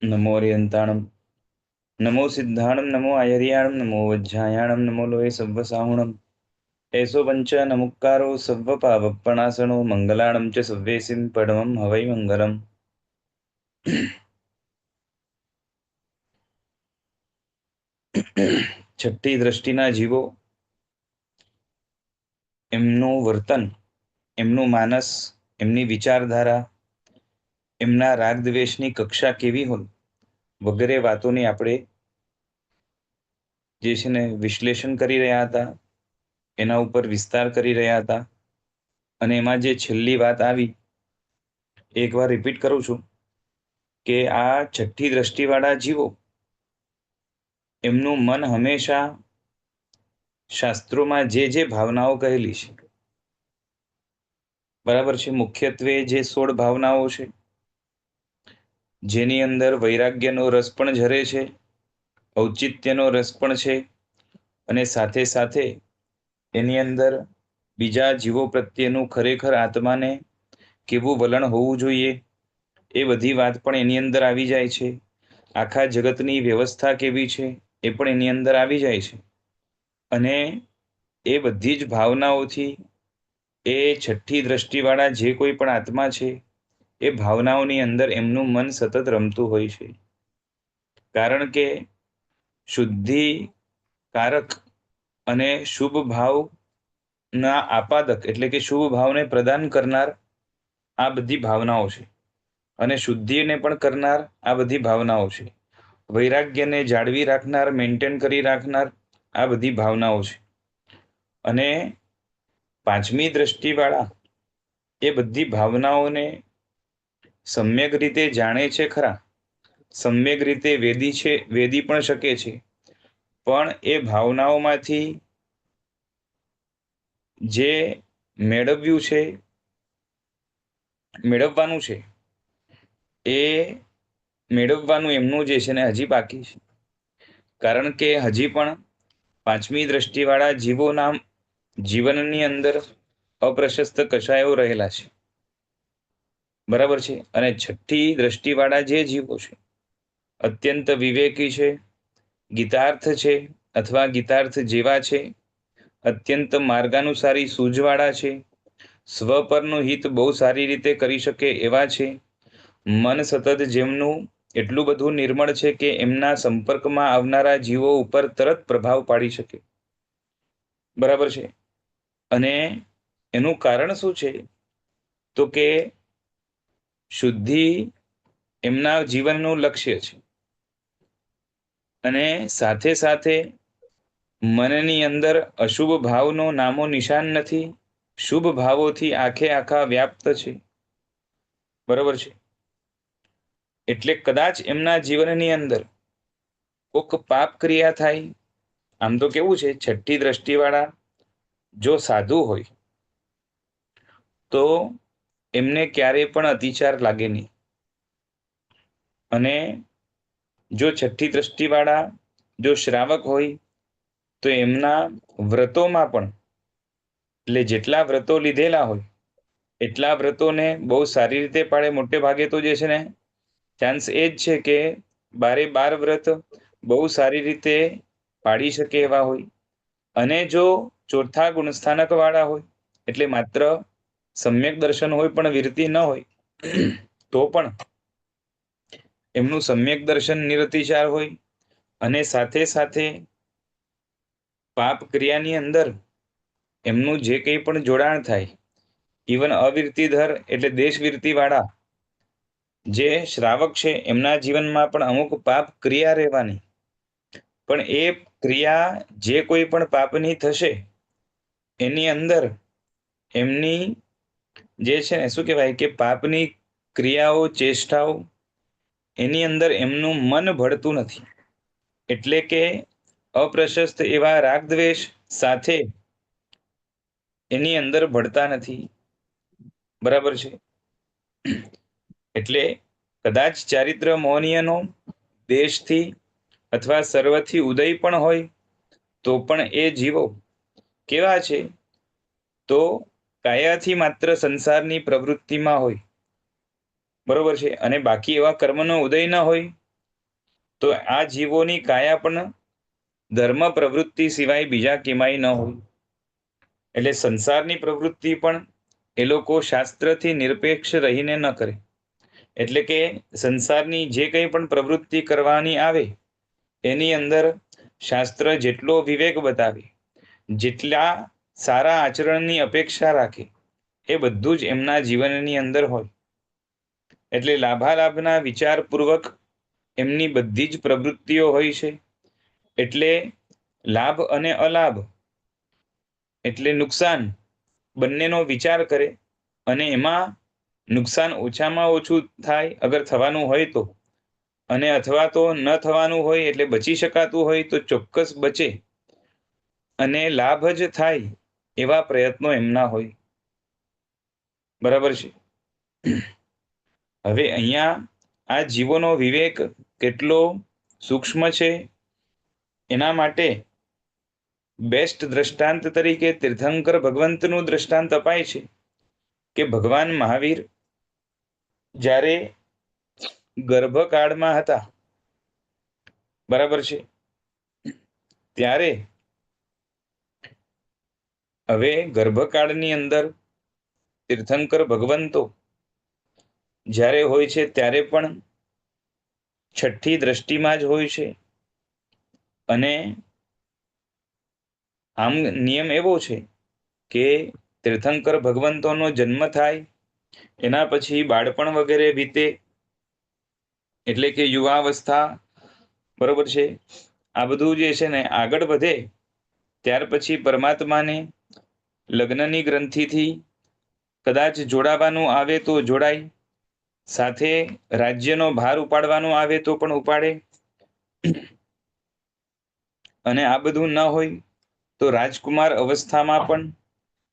नमो अरियंताणम, नमो सिद्धाणम, नमो आयर्याणम, नमो वज्झायाणम, नमो लोये सव्वसाहुणम। ऐसो पंच नमुक्कारो सव्व पावप्पणासनो मंगलाणम च सव्वेसिं परमं हवै मंगलम। छठी दृष्टिना जीवो, एमનું વર્તન, એમનું માનસ, એમની વિચારધારા, એમના રાગ દ્વેષની કક્ષા કેવી હોય વગેરે વાતોની આપણે જે છે ને વિશ્લેષણ કરી રહ્યા હતા, એના ઉપર વિસ્તાર કરી રહ્યા હતા. અને એમાં જે છેલ્લી વાત આવી, એકવાર રિપીટ કરું છું કે આ છઠ્ઠી દ્રષ્ટિવાળા જીવો, એમનું મન હંમેશા શાસ્ત્રોમાં જે ભાવનાઓ કહેલી છે, બરાબર છે, મુખ્યત્વે જે 16 ભાવનાઓ છે, જેની અંદર વૈરાગ્યનો રસ પણ ઝરે છે, ઔચિત્યનો રસ પણ છે, અને સાથે સાથે એની અંદર બીજા જીવો પ્રત્યેનું ખરેખર આત્માને કેવું વલણ હોવું જોઈએ એ બધી વાત પણ એની અંદર આવી જાય છે. આખા જગતની વ્યવસ્થા કેવી છે એ પણ એની અંદર આવી જાય છે. અને એ બધી જ ભાવનાઓથી એ છઠ્ઠી દ્રષ્ટિવાળા જે કોઈ પણ આત્મા છે એ ભાવનાઓની અંદર એમનું મન સતત રમતું હોય છે. કારણ કે શુદ્ધિ કારક અને શુભ ભાવના આપાદક એટલે કે શુભ ભાવને પ્રદાન કરનાર આ બધી ભાવનાઓ છે, અને શુદ્ધિને પણ કરનાર આ બધી ભાવનાઓ છે, વૈરાગ્યને જાળવી રાખનાર, મેન્ટેન કરી રાખનાર આ બધી ભાવનાઓ છે. અને પાંચમી દ્રષ્ટિવાળા એ બધી ભાવનાઓને સમ્યક રીતે જાણે છે ખરા, સમ્યક રીતે વેદી પણ શકે છે, પણ એ ભાવનાઓમાંથી જે મેળવવાનું છે એ મેળવવાનું એમનું જે છે ને હજી બાકી છે. કારણ કે હજી પણ પાંચમી દ્રષ્ટિવાળા જીવોના જીવનની અંદર અપ્રશસ્ત કષાયો રહેલા છે, બરાબર છે. અને છઠ્ઠી દ્રષ્ટિવાળા જે જીવો છે અત્યંત વિવેકી છે, ગીતાર્થ છે અથવા ગીતાર્થ જેવા છે, અત્યંત માર્ગાનુસારી સૂઝવાળા છે, સ્વ પરનું હિત બહુ સારી રીતે કરી શકે એવા છે, મન સતત જેમનું એટલું બધું નિર્મળ છે કે એમના સંપર્કમાં આવનારા જીવો ઉપર તરત પ્રભાવ પાડી શકે, બરાબર છે. અને એનું કારણ શું છે તો કે શુદ્ધિ એમના જીવનનું લક્ષ્ય છે, અને સાથે સાથે મનની અંદર અશુભ ભાવનો નામો નિશાન નથી, શુભ ભાવોથી આખે આખા વ્યાપ્ત છે, બરાબર છે. એટલે કદાચ એમના જીવનની અંદર કોક પાપ ક્રિયા થાય. આમ તો કેવું છે, છઠ્ઠી દ્રષ્ટિવાળા જો સાધુ હોય તો એમને ક્યારેય પણ અતિચાર લાગે નહીં. અને જો છઠ્ઠી દ્રષ્ટિવાળા જો શ્રાવક હોય તો એમના વ્રતોમાં પણ, એટલે જેટલા વ્રતો લીધેલા હોય એટલા વ્રતોને બહુ સારી રીતે પાડે. મોટે ભાગે તો જે છે ને ચાન્સ એ જ છે કે 12 વ્રત બહુ સારી રીતે પાડી શકે એવા હોય. અને જો ચોથા ગુણસ્થાનક વાળા હોય, એટલે માત્ર સમ્યક દર્શન હોય પણ વિરતિ ન હોય, તો પણ એમનું સમ્યક દર્શન નિરતિચાર હોય, અને સાથે સાથે પાપ ક્રિયાની અંદર એમનું જે કંઈ પણ જોડાણ થાય, ઇવન અવિરતિધર એટલે દેશવિરતિ વાળા જે શ્રાવક છે એમના જીવનમાં પણ અમુક પાપ ક્રિયા રહેવાની, પણ એ ક્રિયા જે કોઈ પણ પાપની થશે એની અંદર એમની જે છે ને શું કહેવાય કે પાપની ક્રિયાઓ, ચેષ્ટાઓ, એની અંદર એમનું મન ભળતું નથી. એટલે કે અપ્રશસ્ત એવા રાગદ્વેષ સાથે એની અંદર ભળતા નથી, બરાબર છે. એટલે કદાચ ચારિત્ર મોહનીયનો દેશથી અથવા સર્વથી ઉદય પણ હોય તો પણ એ જીવો કેવા છે તો કાયાથી માત્ર સંસારની પ્રવૃત્તિમાં હોય, બરોબર છે. અને બાકી એવા કર્મનો ઉદય ન હોય તો આ જીવોની કાયા પણ ધર્મ પ્રવૃત્તિ સિવાય બીજા કેમાંય ન હોય. એટલે સંસારની પ્રવૃત્તિ પણ એ લોકો શાસ્ત્રથી નિરપેક્ષ રહીને ન કરે. એટલે કે સંસારની જે કંઈ પણ પ્રવૃત્તિ કરવાની આવે એની અંદર શાસ્ત્ર જેટલો વિવેક બતાવે, જેટલા સારા આચરણની અપેક્ષા રાખે, એ બધું જ એમના જીવનની અંદર હોય. એટલે લાભાલાભના વિચારપૂર્વક એમની બધી જ પ્રવૃત્તિઓ હોય છે. એટલે લાભ અને અલાભ એટલે નુકસાન બંનેનો વિચાર કરે, અને એમાં નુકસાન ઓછામાં ઓછું થાય અગર થવાનું હોય તો, અને અથવા તો ન થવાનું હોય એટલે બચી શકાતું હોય તો ચોક્કસ બચે, અને લાભ જ થાય એવા પ્રયત્નો એમના હોય. બરાબર છે. હવે અહીંયા આ જીવોનો વિવેક કેટલો સૂક્ષ્મ છે એના માટે બેસ્ટ દ્રષ્ટાંત તરીકે તીર્થંકર ભગવંતનું દ્રષ્ટાંત અપાય છે કે ભગવાન મહાવીર જ્યારે ગર્ભકાળમાં હતા, બરાબર છે, ત્યારે હવે ગર્ભકાળની અંદર તીર્થંકર ભગવંતો જ્યારે હોય છે ત્યારે પણ છઠ્ઠી દ્રષ્ટિમાં જ હોય છે. અને આમ નિયમ એવો છે કે તીર્થંકર ભગવંતોનો જન્મ થાય એના પછી બાળપણ વગેરે વીતે, એટલે કે યુવાવસ્થા, બરોબર છે, આ બધું જે છે ને આગળ વધે ત્યાર પછી પરમાત્માને લગ્નની ગ્રંથિથી કદાચ જોડાવાનું આવે તો જોડાય, સાથે રાજ્યનો ભાર ઉપાડવાનો આવે તો પણ ઉપાડે, અને આ બધું ન હોય તો રાજકુમાર અવસ્થામાં પણ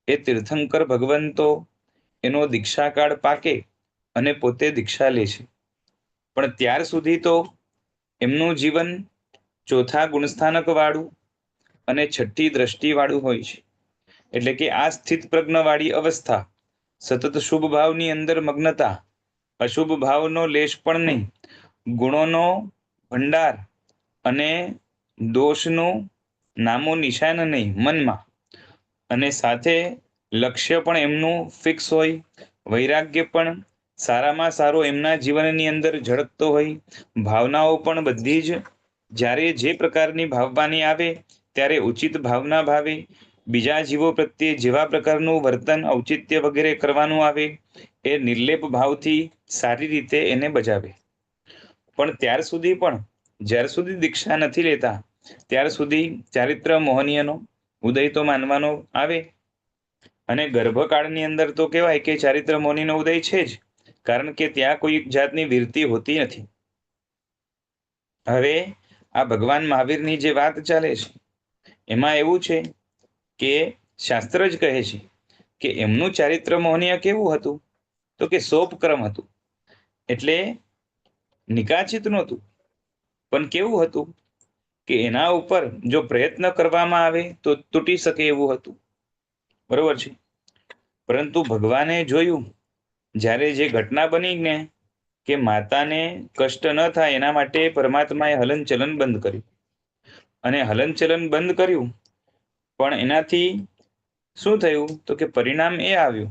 એ તીર્થંકર ભગવંતો એનો દીક્ષાકાળ પાકે અને પોતે દીક્ષા લે છે. પણ ત્યાર સુધી તો એમનું જીવન ચોથા ગુણસ્થાનક વાળું અને છઠ્ઠી દ્રષ્ટિ વાળું હોય છે. એટલે કે આ સ્થિત પ્રજ્ઞવાળી અવસ્થા, સતત શુભ ભાવની અંદર મગ્નતા, અશુભ ભાવનો લેશ પણ નહીં, ગુણોનો ભંડાર અને દોષનું નામો નિશાન નહીં મનમાં, અને સાથે લક્ષ્ય પણ એમનું ફિક્સ હોય, વૈરાગ્ય પણ સારામાં સારો એમના જીવનની અંદર ઝળકતો હોય, ભાવનાઓ પણ બધી જ જ્યારે જે પ્રકારની ભાવવાની આવે ત્યારે ઉચિત ભાવના ભાવે, બીજા જીવો પ્રત્યે જેવા પ્રકારનું વર્તન ઔચિત્ય વગેરે કરવાનું આવે એ નિર્લેપ ભાવથી સારી રીતે એને બજાવે. પણ ત્યાર સુધી પણ જ્યાર સુધી દીક્ષા નથી લેતા ત્યાર સુધી ચારિત્ર મોહનીયનો ઉદય તો માનવાનો આવે. અને ગર્ભકાળની અંદર તો કહેવાય કે ચારિત્ર મોહનીનો ઉદય છે જ, કારણ કે ત્યાં કોઈ જાતની વિરતિ હોતી નથી. હવે આ ભગવાન મહાવીરની જે વાત ચાલે છે એમાં એવું છે કે શાસ્ત્ર જ કહે છે કે એમનું ચારિત્ર મોહનીય કેવું હતું, તો કે સોપક્રમ હતું. એટલે નિકાચિત નહોતું, પણ કેવું હતું કે એના ઉપર જો પ્રયત્ન કરવામાં આવે તો તૂટી શકે એવું હતું. બરોબર છે. પરંતુ ભગવાને જોયું, જ્યારે જે ઘટના બની ને કે માતાને કષ્ટ ન થાય એના માટે પરમાત્માએ હલનચલન બંધ કર્યું, અને હલનચલન બંધ કર્યું પણ એનાથી શું થયું તો કે પરિણામ એ આવ્યું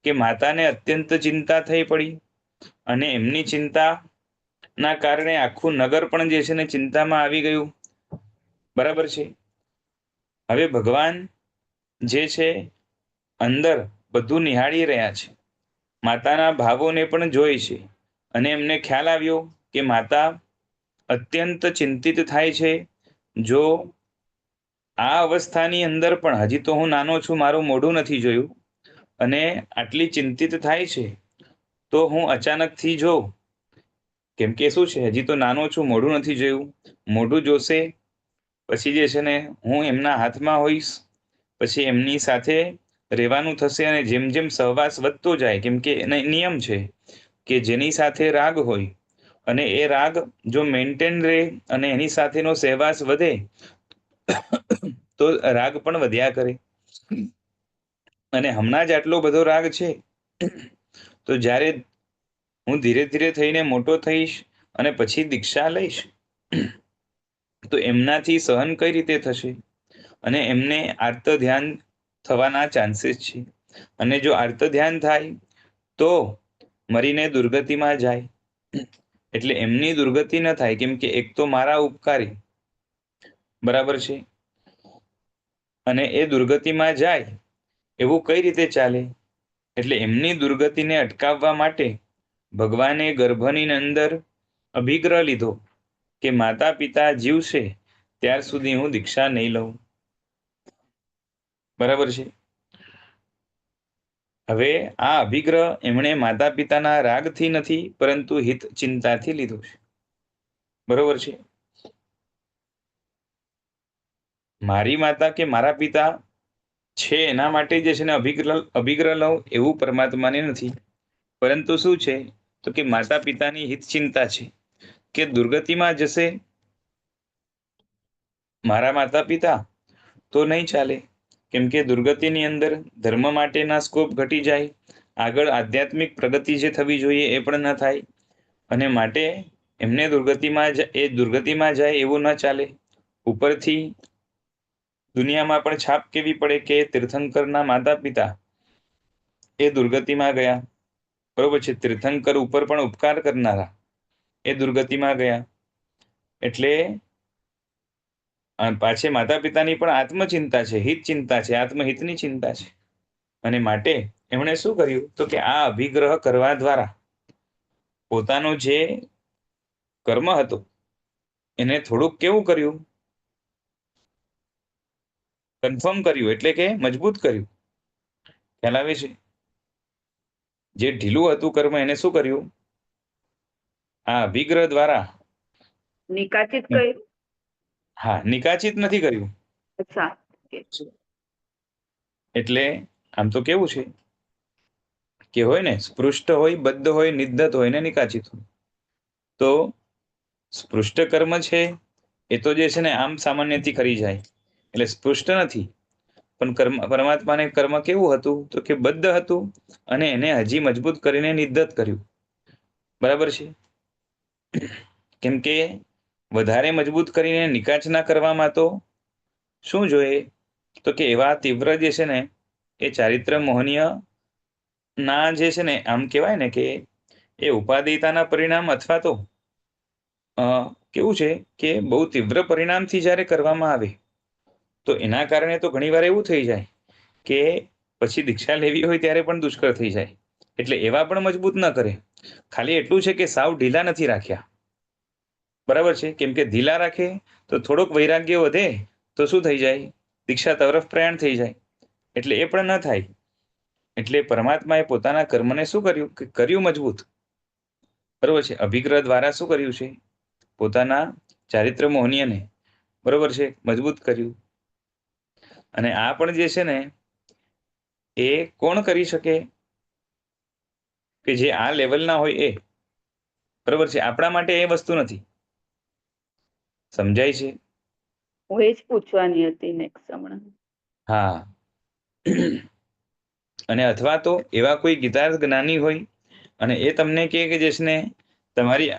કે માતાને અત્યંત ચિંતા થઈ પડી, અને એમની ચિંતા ના કારણે આખું નગર પણ જે છે ને ચિંતામાં આવી ગયું. બરાબર છે. હવે ભગવાન જે છે અંદર બધું નિહાળી રહ્યા છે, માતાના ભાવોને પણ જોઈ છે, અને એમને ખ્યાલ આવ્યો કે માતા અત્યંત ચિંતિત થાય છે. જો આ અવસ્થાની અંદર પણ હજી તો હું નાનો છું, મારું મોઢું નથી જોયું, અને આટલી ચિંતિત થાય છે તો હું અચાનકથી જો, કેમ કે શું છે હજી તો નાનો છું, મોઢું નથી જોયું, મોઢું જોશે પછી જે છે ને હું એમના હાથમાં હોઈશ, પછી એમની સાથે રહેવાનું થશે, અને જેમ જેમ સહવાસ વધતો જાય, કેમ કે નિયમ છે કે જેની સાથે રાગ હોય અને એ રાગ જો મેન્ટેન રહે અને એની સાથેનો સહવાસ વધે તો રાગ પણ વધ્યા કરે. અને હમણાં જ આટલો બધો રાગ છે તો જ્યારે હું ધીરે ધીરે થઈને મોટો થઈશ અને પછી દીક્ષા લઈશ તો એમનાથી સહન કઈ રીતે થશે? અને એમને આર્ત ધ્યાન થવાના ચાન્સીસ છે. અને જો આર્ત ધ્યાન થાય તો મરીને દુર્ગતિમાં જાય. એટલે એમની દુર્ગતિ ન થાય, કેમ કે એક તો મારા ઉપકારી, બરાબર છે, અને એ દુર્ગતિમાં જાય એવું કઈ રીતે ચાલે? એટલે એમની દુર્ગતિને અટકાવવા માટે ભગવાને ગર્ભની અંદર અભિગ્રહ લીધો કે માતા પિતા જીવશે ત્યાર સુધી હું દીક્ષા નહીં લઉં. બરાબર છે. હવે આ અભિગ્રહ એમણે માતા પિતાના રાગથી નથી, પરંતુ હિત ચિંતાથી લીધો છે. બરોબર છે. મારી માતા કે મારા પિતા છે એના માટે જે છે ને અભિગ્રહ લઉં એવું પરમાત્માને નથી. પરંતુ શું છે તો કે માતા પિતાની હિત ચિંતા છે કે દુર્ગતિમાં જશે મારા માતા પિતા તો નહીં ચાલે, કેમ કે દુર્ગતિની અંદર ધર્મ માટેના સ્કોપ ઘટી જાય, આગળ આધ્યાત્મિક પ્રગતિ જે થવી જોઈએ એ પણ ન થાય, અને માટે એમને દુર્ગતિમાં જાય એવું ન ચાલે. ઉપરથી દુનિયામાં પણ છાપ કેવી પડે કે તીર્થંકરના માતા પિતા એ દુર્ગતિમાં ગયા. બરોબર છે. તીર્થંકર ઉપર પણ ઉપકાર કરનારા એ દુર્ગતિમાં ગયા. એટલે પાછી માતા પિતાની પણ આત્મચિંતા છે, હિત ચિંતા છે, આત્મહિતની ચિંતા છે. અને માટે એમણે શું કર્યું તો કે આ અભિગ્રહ કરવા દ્વારા પોતાનો જે કર્મ હતો એને થોડુંક કેવું કર્યું, કન્ફર્મ કર્યું, એટલે કે મજબૂત કર્યું. ખ્યાલ આવે છે? જે ઢીલું હતું કર્મ એને શું કર્યું? આ અભિગ્રહ દ્વારા નિકાચિત કર્યું. હા, નિકાચિત નથી કર્યું. અચ્છા. એટલે આમ તો કેવું છે કે હોય ને, સ્પૃષ્ટ હોય, બદ્ધ હોય, નિર્ધત હોય ને નિકાચિત હોય. તો સ્પૃષ્ટ કર્મ છે એ તો જે છે ને આમ સામાન્યથી કરી જાય, એટલે સ્પૃષ્ટ નથી. પણ પરમાત્માને કર્મ કેવું હતું તો કે બદ્ધ હતું, અને એને હજી મજબૂત કરીને નિર્ધત કર્યું. બરાબર છે. કેમ કે વધારે મજબૂત કરીને નિકાચના કરવામાં તો શું જોઈએ તો કે એવા તીવ્ર જે છે ને એ ચારિત્ર મોહનીય ના જે છે ને આમ કહેવાય ને કે એ ઉપાદેયતાના પરિણામ અથવા તો કેવું છે કે બહુ તીવ્ર પરિણામથી જ્યારે કરવામાં આવે તો એના કારણે તો ઘણી વાર એવું થઈ જાય કે પછી દીક્ષા લેવી હોય ત્યારે પણ દુષ્કર થઈ જાય. એટલે એવા પણ મજબૂત ન કરે. ખાલી એટલું છે કે સાવ ઢીલા નથી રાખ્યા. બરાબર છે. કેમ કે ઢીલા રાખે તો થોડોક વૈરાગ્ય વધે તો શું થઈ જાય? દીક્ષા તરફ પ્રયાણ થઈ જાય. એટલે એ પણ ન થાય. એટલે પરમાત્માએ પોતાના કર્મને શું કર્યું કે કર્યું મજબૂત. બરોબર છે. અભિગ્રહ દ્વારા શું કર્યું છે? પોતાના ચારિત્ર મોહનીયને બરોબર છે મજબૂત કર્યું. અને આ પણ જે છે ને એ કોણ કરી શકે? કે જે આ લેવલના હોય એ. બરોબર છે. આપણા માટે એ વસ્તુ નથી. સમજાય છે? હું એ જ પૂછવાની હતી નેક્સ્ટ હમણાં. હા. અને અથવા તો એવા કોઈ ગીતાર્થ જ્ઞાની હોય અને એ તમને કહે કે જેસને તમારી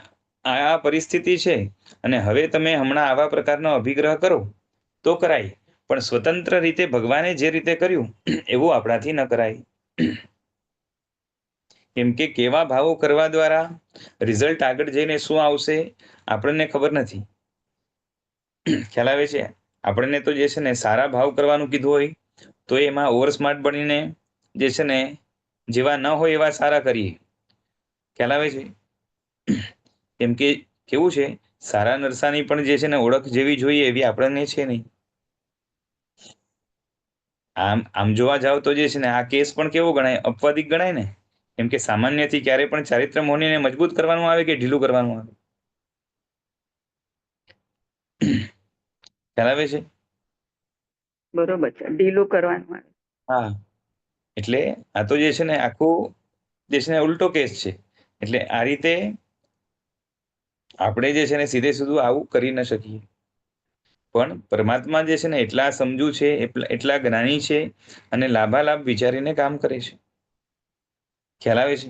આ પરિસ્થિતિ છે અને હવે તમે હમણાં આવા પ્રકારનો અભિગ્રહ કરો તો કરાય, પણ સ્વતંત્ર રીતે ભગવાને જે રીતે કર્યું એવું આપણાથી ન કરાય. કેમ કે કેવા ભાવો કરવા દ્વારા રિઝલ્ટ આગળ જઈને શું આવશે આપણને ખબર નથી. ખ્યાલ આવે છે? આપણને તો જે છે ને સારા ભાવ કરવાનું કીધું હોય તો એમાં ઓવર સ્માર્ટ બનીને જે છે ને જેવા ન હોય એવા સારા કરીએ. ખ્યાલ આવે છે? કેમ કે કેવું છે, સારા નરસાની પણ જે છે ને ઓળખ જેવી જોઈએ એવી આપણને છે નહીં. આમ જોવા જાવ તો જે છે ને આ કેસ પણ કેવો ગણાય? અપવાદિક ગણાય ને. કેમ કે સામાન્યથી ક્યારે પણ ચારિત્ર મોહનીને મજબૂત કરવાનું આવે કે ઢીલું કરવાનું આવે? ખ્યાલ આવે છે? બરોબર છે. ઢીલું કરવાનું આવે. હા. એટલે આ તો જે છે ને આખું જે છે ને ઉલટો કેસ છે. એટલે આ રીતે આપણે જે છે ને સીધે સીધું આવું કરી ન શકીએ. પણ પરમાત્મા જે છે ને એટલા સમજુ છે, એટલા જ્ઞાની છે અને લાભાલાભ વિચારીને કામ કરે છે. ખ્યાલ આવે છે?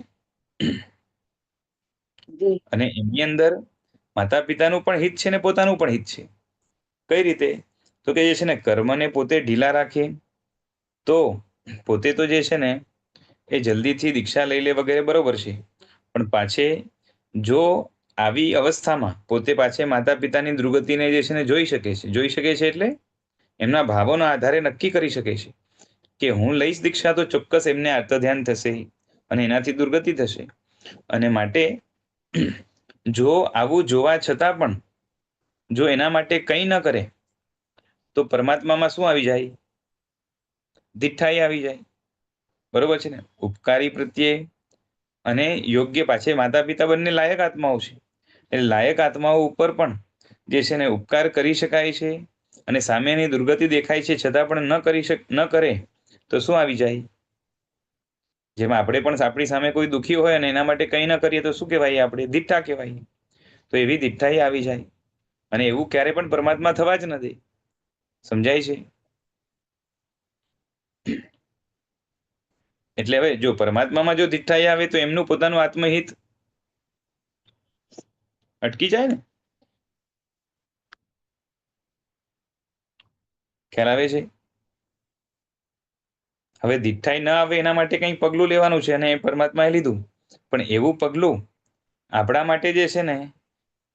જી. અને એની અંદર માતા પિતાનું પણ હિત છે ને પોતાનું પણ હિત છે. કઈ રીતે? તો કે જે છે ને કર્મને પોતે ઢીલા રાખે તો પોતે તો જે છે ને એ જલ્દીથી દીક્ષા લઈ લે વગેરે બરોબર છે, પણ પાછે જો આવી અવસ્થામાં પોતે પાછે માતા પિતાની દુર્ગતિને જે છે ને જોઈ શકે છે એટલે એમના ભાવોના આધારે નક્કી કરી શકે છે કે હું લઈશ દીક્ષા તો ચોક્કસ એમને આત્મધ્યાન થશે અને એનાથી દુર્ગતિ થશે. અને માટે જો આવું જોવા છતાં પણ જો એના માટે કંઈ ન કરે તો પરમાત્મામાં શું આવી જાય? દિઠ્ઠાઈ આવી જાય. બરોબર છે ને? ઉપકારી પ્રત્યે અને યોગ્ય પાછે માતા પિતા બંને લાયક આત્માઓ છે, એટલે લાયક આત્માઓ ઉપર પણ જે છે ને ઉપકાર કરી શકાય છે. અને સામેની દુર્ગતિ દેખાય છે છતાં પણ ન કરે તો શું આવી જાય? જેમાં આપણે પણ આપણી સામે કોઈ દુઃખી હોય અને એના માટે કંઈ ન કરીએ તો શું કહેવાય? આપણે દિઠ્ઠા કહેવાય. તો એવી દિઠ્ઠાઈ આવી જાય, અને એવું ક્યારે પણ પરમાત્મા થવા જ નથી. સમજાય છે? એટલે હવે જો પરમાત્મામાં જો દિઠ્ઠાઈ આવે તો એમનું પોતાનું આત્મહિત અટકી જાય ને. ખ્યાલ આવે છે? હવે દિઠ્ઠાઈ ન આવે એના માટે કંઈ પગલું લેવાનું છે, અને પરમાત્માએ લીધું, પણ એવું પગલું આપણા માટે જે છે ને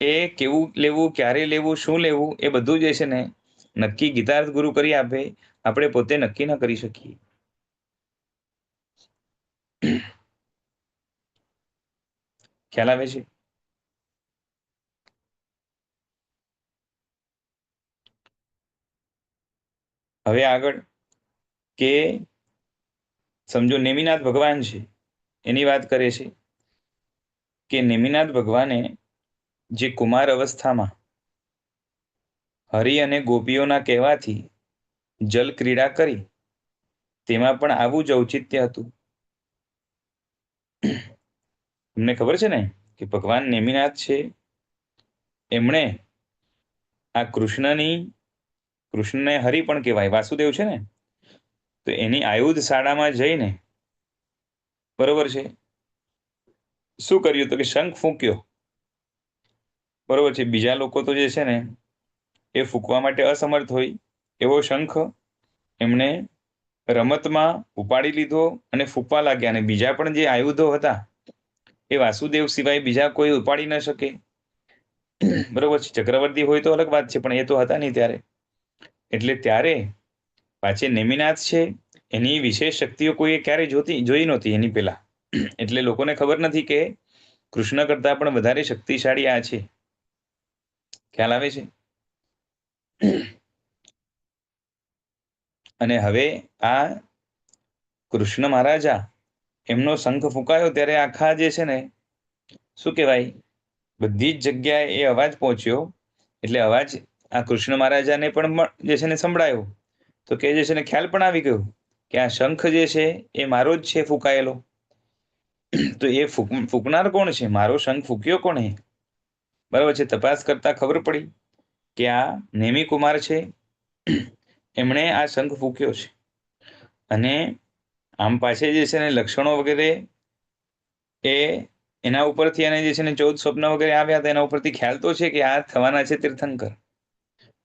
એ કેવું લેવું, ક્યારે લેવું, શું લેવું, એ બધું જે છે ને નક્કી ગીતાર્થ ગુરુ કરી આપે, આપણે પોતે નક્કી ન કરી શકીએ. ખ્યાલ આવે છે? હવે આગળ કે સમજો નેમિનાથ ભગવાન છે, એની વાત કરે છે કે નેમિનાથ ભગવાને જે કુમાર અવસ્થામાં હરિ અને ગોપીઓના કહેવાથી જલ ક્રીડા કરી, તેમાં પણ આવું જ ઔચિત્ય હતું. તમને ખબર છે ને કે ભગવાન નેમિનાથ છે, એમણે આ કૃષ્ણને હરિ પણ કહેવાય, વાસુદેવ છે ને, તો એની આયુધ શાળામાં જઈને બરોબર છે શું કર્યું? તો કે શંખ ફૂંક્યો. બરોબર છે. બીજા લોકો તો જે છે ને એ ફૂંકવા માટે અસમર્થ હોય, એવો શંખ એમણે રમતમાં ઉપાડી લીધો અને ફૂંકવા લાગ્યા, અને બીજા પણ જે આયુધો હતા એ વાસુદેવ સિવાય બીજા કોઈ ઉપાડી ન શકે. બરોબર છે. ચક્રવર્તી હોય તો અલગ વાત છે, પણ એ તો હતા નહીં ત્યારે. એટલે ત્યારે પાછી નેમિનાથ છે, એની વિશેષ શક્તિઓ કોઈએ ક્યારેય જોઈ નહોતી એની પહેલા. એટલે લોકોને ખબર નથી કે કૃષ્ણ કરતા પણ વધારે શક્તિશાળી આ છે. ખ્યાલ આવે છે? અને હવે આ કૃષ્ણ મહારાજા એમનો શંખ ફૂંકાયો ત્યારે આખા જે છે ને શું કહેવાય, બધી જ જગ્યાએ એ અવાજ પહોંચ્યો. એટલે અવાજ આ કૃષ્ણ મહારાજાને પણ જે છે ને સંભળાયો, તો કે જે છે ને ખ્યાલ પણ આવી ગયો કે આ શંખ જે છે એ મારો જ છે ફૂંકાયેલો. તો એ ફૂંકનાર કોણ છે? મારો શંખ ફૂંક્યો કોણે? બરાબર છે. તપાસ કરતા ખબર પડી કે આ નેમિ કુમાર છે, એમણે આ શંખ ફૂંક્યો છે. અને આમ પાછે જે છે ને લક્ષણો વગેરે એ એના ઉપરથી, અને જે છે ને 14 સ્વપ્ન વગેરે આવ્યા હતા એના ઉપરથી ખ્યાલ તો છે કે આ થવાના છે તીર્થંકર.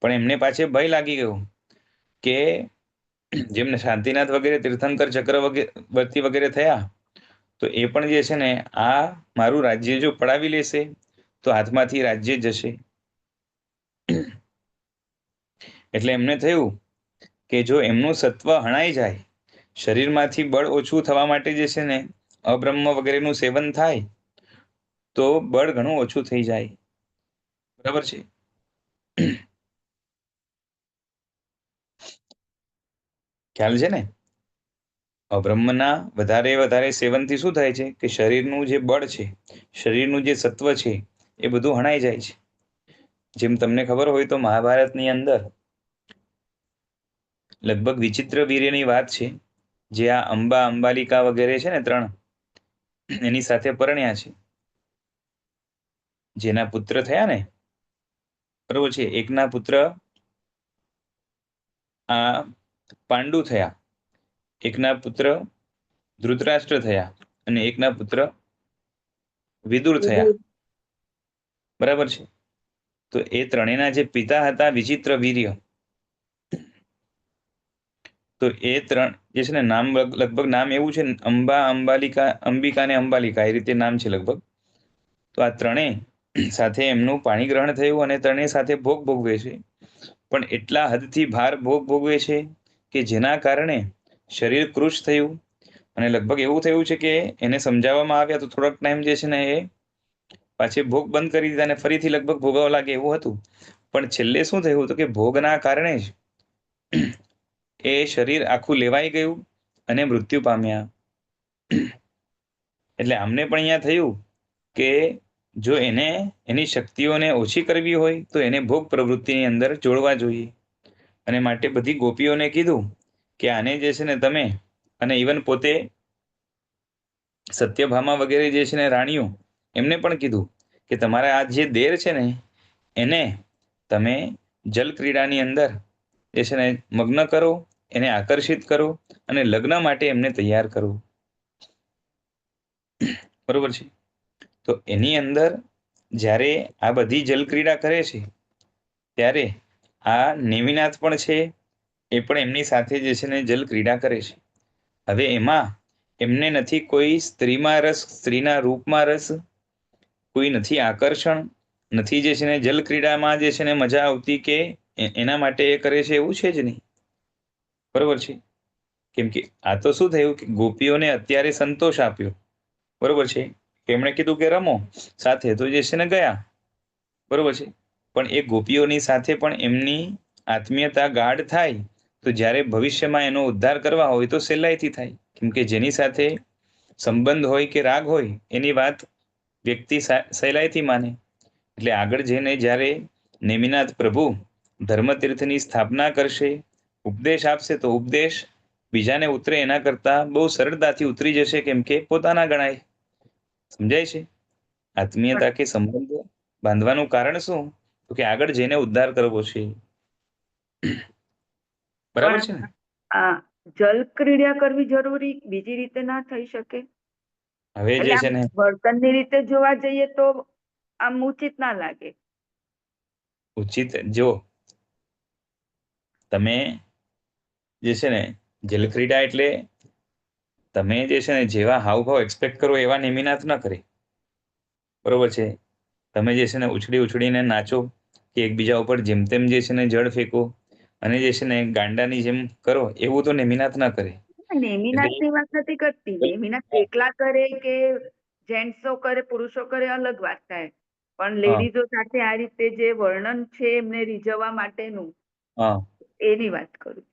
પણ એમને પાછે ભય લાગી ગયો કે જેમને શાંતિનાથ વગેરે તીર્થંકર ચક્રવર્તી વગેરે થયા, તો એ પણ જે છે ને આ મારું રાજ્ય જો પડાવી લેશે તો હાથમાંથી રાજ્ય જશે. એટલે એમને થયું કે જો એમનું સત્વ હણાઈ જાય, શરીરમાંથી બળ ઓછું થવા માટે જે છે ને અબ્રહ્મ વગેરેનું સેવન થાય તો બળ ઘણું ઓછું થઈ જાય. બરાબર છે? ખ્યાલ છે ને? અબ્રહ્મના વધારે સેવનથી શું થાય છે કે શરીરનું જે બળ છે, શરીરનું જે સત્વ છે, એ બધું હણાઈ જાય છે. જેમ તમને ખબર હોય તો મહાભારતની અંદર લગભગ વિચિત્ર વીર્યની વાત છે, જે આ અંબાલિકા વગેરે છે ને 3 એની સાથે પરણ્યા છે, જેના પુત્ર થયા ને, બરોબર છે. એકના પુત્ર આ પાંડુ થયા, એકના પુત્ર ધૃતરાષ્ટ્ર થયા, અને એકના પુત્ર વિદુર થયા. બરાબર છે. તો એ ત્રણેયના જે પિતા હતા વિચિત્ર વીર્ય, તો એ ત્રણ જે છે ને નામ લગભગ નામ એવું છે અંબિકા ને અંબાલિકા, એ રીતે નામ છે લગભગ. તો આ ત્રણેય સાથે એમનું પાણી ગ્રહણ થયું અને ત્રણેય સાથે ભોગ ભોગવે છે, પણ એટલા હદથી ભાર ભોગ ભોગવે છે કે જેના કારણે શરીર કૃશ થયું. અને લગભગ એવું થયું છે કે એને સમજાવવામાં આવ્યા તો થોડોક ટાઈમ જે છે ને એ પાછી ભોગ બંધ કરી દીધા અને ફરીથી લગભગ ભોગવવા લાગે એવું હતું. પણ છેલ્લે શું થયું હતું કે ભોગના કારણે જ એ શરીર આખું લેવાઈ ગયું અને મૃત્યુ પામ્યા. એટલે અમને પણ અહીંયા થયું કે જો એને એની શક્તિઓને ઓછી કરવી હોય તો એને ભોગ પ્રવૃત્તિની અંદર જોડવા જોઈએ. અને માટે બધી ગોપીઓને કીધું કે આને જે છે ને તમે, અને ઇવન પોતે સત્યભામા વગેરે જે છે ને રાણીઓ, એમને પણ કીધું કે તમારા આ જે દેર છે ને એને તમે જલ ક્રીડાની અંદર જે છે ને મગ્ન કરો, એને આકર્ષિત કરો અને લગ્ન માટે એમને તૈયાર કરો. બરોબર છે. તો એની અંદર જ્યારે આ બધી જલક્રીડા કરે છે ત્યારે આ નેમિનાથ પણ છે, એ પણ એમની સાથે જે છે ને જલ ક્રીડા કરે છે. હવે એમાં એમને નથી કોઈ સ્ત્રીમાં રસ, સ્ત્રીના રૂપમાં રસ, કોઈ નથી આકર્ષણ, નથી જે છે ને જલ ક્રીડામાં જે છે ને મજા આવતી કે એના માટે એ કરે છે, એવું છે જ નહીં. બરોબર છે. કેમ કે આ તો શું થયું કે ગોપીઓને અત્યારે સંતોષ આપ્યો, બરોબર છે. એમણે કીધું કે રમો સાથે, તો જે છે ને ગયા, બરોબર છે. પણ એ ગોપીઓની સાથે પણ એમની આત્મીયતા ગાઢ થાય તો જ્યારે ભવિષ્યમાં એનો ઉદ્ધાર કરવા હોય તો સહેલાઈથી થાય. કેમ કે જેની સાથે સંબંધ હોય કે રાગ હોય એની વાત વ્યક્તિ સહેલાઈથી માને. એટલે આગળ જઈને જ્યારે નેમિનાથ પ્રભુ ધર્મતીર્થની સ્થાપના કરશે, ઉપદેશ આપશે, તો ઉપદેશ બીજાને ઉતરે એના કરતા બહુ સરળતાથી ઉતરી જશે, કેમ કે પોતાના ગણાય. સમજાય છે? આત્મીયતા કે સંબંધ બાંધવાનું કારણ શું? તો કે આગળ જઈને ઉદ્ધાર કરવો છે. બરાબર છે પણ ને? આ જલ ક્રીડા કરવી જરૂરી બીજી રીતે ના થઈ શકે? હવે જે એટલે આમ છે ને વર્તનની રીતે જોવા જઈએ તો આમ ઉચિત ના લાગે. ઉચિત, જો તમે જે છે ને જલક્રીડા એટલે તમે જે છે ને જેવા હાવભાવ એક્સપેક્ટ કરો એવા નેમિનાથ ન કરે. બરોબર છે. તમે જે છે ને ઉછળી ઉછળીને નાચો કે એકબીજા ઉપર જેમ તેમ જે છે ને જળ ફેંકો અને જે છે ને ગાંડાની જેમ કરો, એવું તો નેમિનાથ ના કરે. નેમિનાથ એટલે ની વાત નથી કરતી. નેમિનાથ એકલા કરે કે જેન્ટ્સો કરે, પુરુષો કરે, અલગ વાત થાય. પણ હા લેડીઝો સાથે આ રીતે જે વર્ણન છે એમને રીઝવવા માટેનું, હા, એની વાત કરું.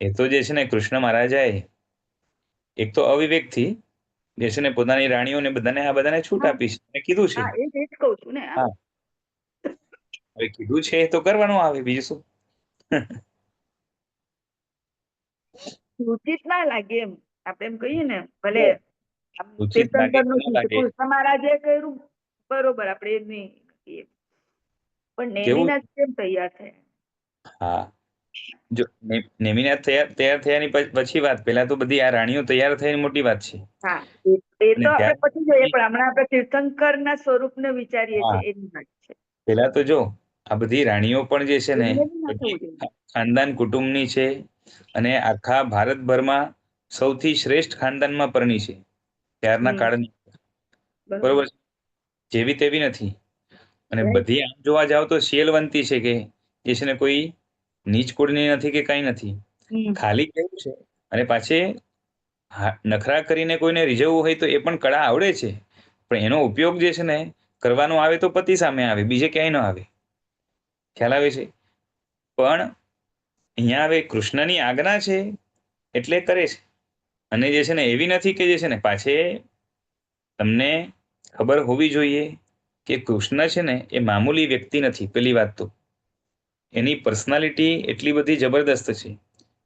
એ તો જે છે ને કૃષ્ણ મહારાજાએ એક તો અવિવેક થી જે છે ને પોતાની રાણીઓને બધાને આ બધાને છૂટ હા આપી છે અને કીધું છે. હા, એ જ કહું છું ને. હા, હવે કીધું છે તો કરવાનું આવે, બીજું શું. ઉચિત ના લાગે એમ. આપણે એમ કહીએ ને, ભલે ઉચિત લાગે તીર્થંકર કે નું ના શું છે, લાગે, કૃષ્ણ મહારાજે કર્યું બરોબર, આપણે એ નહીં કહીએ. પણ કેવું, નેમિનાથ કેમ તૈયાર થયા? હા, જો નેમિનાથ તૈયાર થયાની પછી વાત, પેલા તો બધી આ રાણીઓ તૈયાર થઈને મોટી વાત છે. હા, એ અને તો આપણે ત્યાર પછી જોઈએ, પછી, પણ હમણાં આપણે તીર્થંકર ના સ્વરૂપને વિચારીએ હા, છીએ, એની વાત છે. પેલા તો જો આ બધી રાણીઓ પણ જે છે ને એમને બી ના બધી થવું જોઈએ. ખાનદાન કુટુંબની છે અને આખા ભારતભરમાં સૌથી શ્રેષ્ઠ ખાનદાનમાં પરણી છે ત્યારના હમ, કાળની. બરોબર. બરોબર છે. જેવી તેવી નથી. અને રાઈટ. બધી આમ જોવા જાવ તો શીલવંતી છે, કે જે છે ને કોઈ નીચ કુળની નથી કે કઈ નથી. હમ. ખાલી કેવું છે, અને પાછી નખરા કરીને કોઈને રીઝવવું હોય તો એ પણ કળા આવડે છે, પણ એનો ઉપયોગ જે છે ને કરવાનો આવે તો પતિ સામે આવે, બીજે ક્યાંય ન આવે. ખ્યાલ આવે છે? પણ અહીંયા હવે કૃષ્ણની આજ્ઞા છે એટલે કરે છે. અને જે છે ને એવી નથી કે જે છે ને પાછે તમને ખબર હોવી જોઈએ કે કૃષ્ણ છે ને એ મામૂલી વ્યક્તિ નથી. પેલી વાત તો એની પર્સનાલિટી એટલી બધી જબરદસ્ત છે.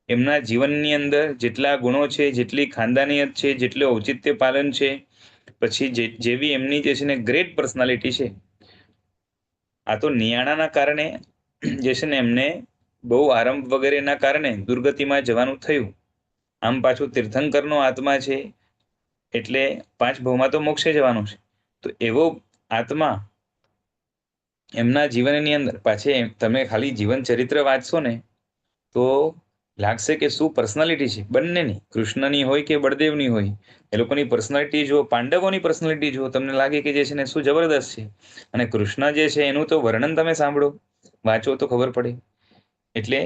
એમના જીવનની અંદર જેટલા ગુણો છે, જેટલી ખાનદાનીયત છે, જેટલું ઔચિત્ય પાલન છે, પછી જેવી એમની જે છે ને ગ્રેટ પર્સનાલિટી છે, આ તો નિયાણાના કારણે જે છે ને એમને બહુ આરંભ વગેરેના કારણે દુર્ગતિમાં જવાનું થયું. આમ પાછું તીર્થંકરનો આત્મા છે એટલે પાંચ ભવમાં તો મોક્ષે જવાનું છે. તો એવો આત્મા એમના જીવનની અંદર પાછી તમે ખાલી જીવન ચરિત્ર વાંચશો ને તો લાગશે કે શું પર્સનાલિટી છે બંનેની, કૃષ્ણની હોય કે બળદેવની હોય, એ લોકોની પર્સનાલિટી જુઓ, પાંડવોની પર્સનાલિટી જુઓ, તમને લાગે કે જે છે ને શું જબરદસ્ત છે. અને કૃષ્ણ જે છે એનું તો વર્ણન તમે સાંભળો, વાંચો તો ખબર પડે. એટલે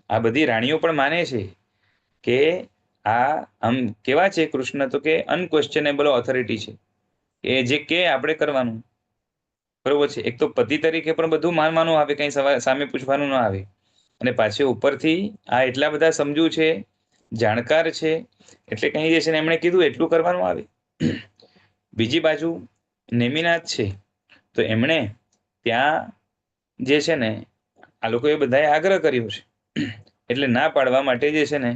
આ બધી રાણીઓ પણ માને છે કે આ આમ કેવા છે કૃષ્ણ, તો કે અનક્વેશ્ચનેબલ ઓથોરિટી છે, એ જે કે આપણે કરવાનું. બરોબર છે. એક તો પતિ તરીકે પણ બધું માનવાનું આવે, કઈ સામે પૂછવાનું ના આવે. અને પાછી ઉપરથી આ એટલા બધા સમજુ છે, જાણકાર છે, એટલે કઈ જે છે ને એમણે કીધું એટલું કરવાનું આવે. બીજી બાજુ નેમિનાથ છે, તો એમણે ત્યાં જે છે ને આ લોકોએ બધાએ આગ્રહ કર્યો છે, એટલે ના પાડવા માટે જે છે ને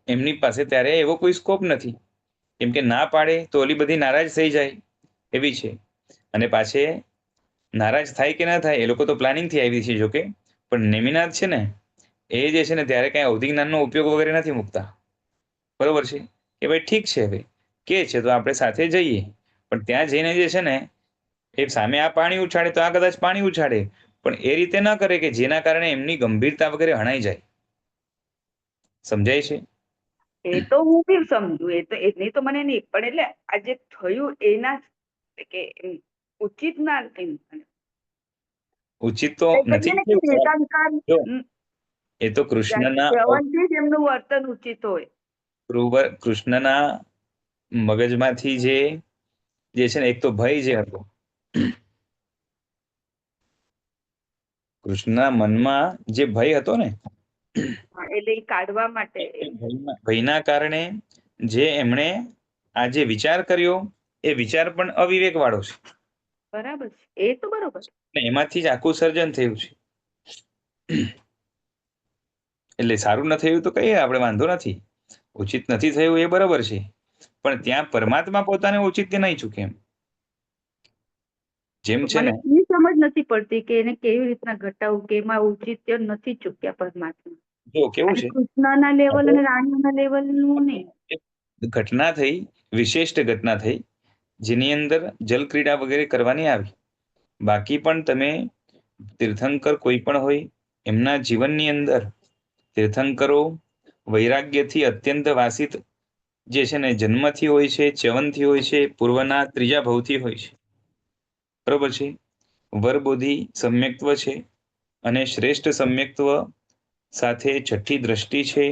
એમની પાસે ત્યારે એવો કોઈ સ્કોપ નથી, કેમ કે ના પાડે તો ઓલી બધી નારાજ થઈ જાય એવી છે. અને પાછે નારાજ થાય કે ના થાય, એ લોકો તો પ્લાનિંગથી આવી છે જોકે, પણ નેમિનાથ છે ને એ જે છે ને ત્યારે કઈ અવધિ જ્ઞાનનો ઉપયોગ વગેરે નથી મૂકતા. બરોબર છે કે ભાઈ ઠીક છે, હવે કે છે તો આપણે સાથે જઈએ. પણ ત્યાં જઈને જે છે ને એ સામે આ પાણી ઉછાળે તો આ કદાચ પાણી ઉછાળે, પણ એ રીતે ના કરે કે જેના કારણે એમની ગંભીરતા વગેરે હણાઈ જાય. સમજાય છે? એ તો હું બી સમજુ, એ તો એની તો મને નહીં, પણ એટલે આ જે થયું એના કે ઉચિત ના ઉચિત તો કહીએ નથી ને કે થયું. નિરંકાર જો એ તો કૃષ્ણના જવનથી જ એમનું વર્તન ઉચિત હોય. કૃષ્ણના મગજમાંથી જે છે ને એક તો ભય જે હતો, કૃષ્ણના મનમાં જે ભય હતો ને, એટલે એ કાઢવા માટે ભયના કારણે જે એમણે આ જે વિચાર કર્યો એ વિચાર પણ અવિવેક વાળો છે. બરાબર છે, એ તો બરોબર. એમાંથી જ આખું સર્જન થયું છે. એટલે સારું ન થયું તો કહીએ આપણે, વાંધો નથી. ઉચિત નથી થયું એ બરાબર છે, પણ ત્યાં પરમાત્મા પોતાને ઔચિત્ય નહીં ચૂકે એમ. જેમ છે મને ને એ સમજ નથી પડતી કે એને કેવી રીતના ઘટાવું, કે એમાં ઔચિત્ય નથી ચૂક્યા પરમાત્મા. જો કેવું અને છે, કૃષ્ણના લેવલ અને રાણીના લેવલ નું નહીં. ઘટના થઈ, વિશિષ્ટ ઘટના થઈ, જેની અંદર જલ ક્રીડા વગેરે કરવાની આવી. બાકી પણ તમે તીર્થંકર કોઈ પણ હોય, એમના જીવનની અંદર તીર્થંકરો વૈરાગ્યથી અત્યંત વાસિત જે છે ને જન્મથી હોય છે, ચ્યવનથી હોય છે, પૂર્વના ત્રીજા ભવથી હોય છે. બરોબર છે. વરબોધિ સમ્યક્ત્વ છે, અને શ્રેષ્ઠ સમ્યક્ત્વ સાથે છઠ્ઠી દ્રષ્ટિ છે,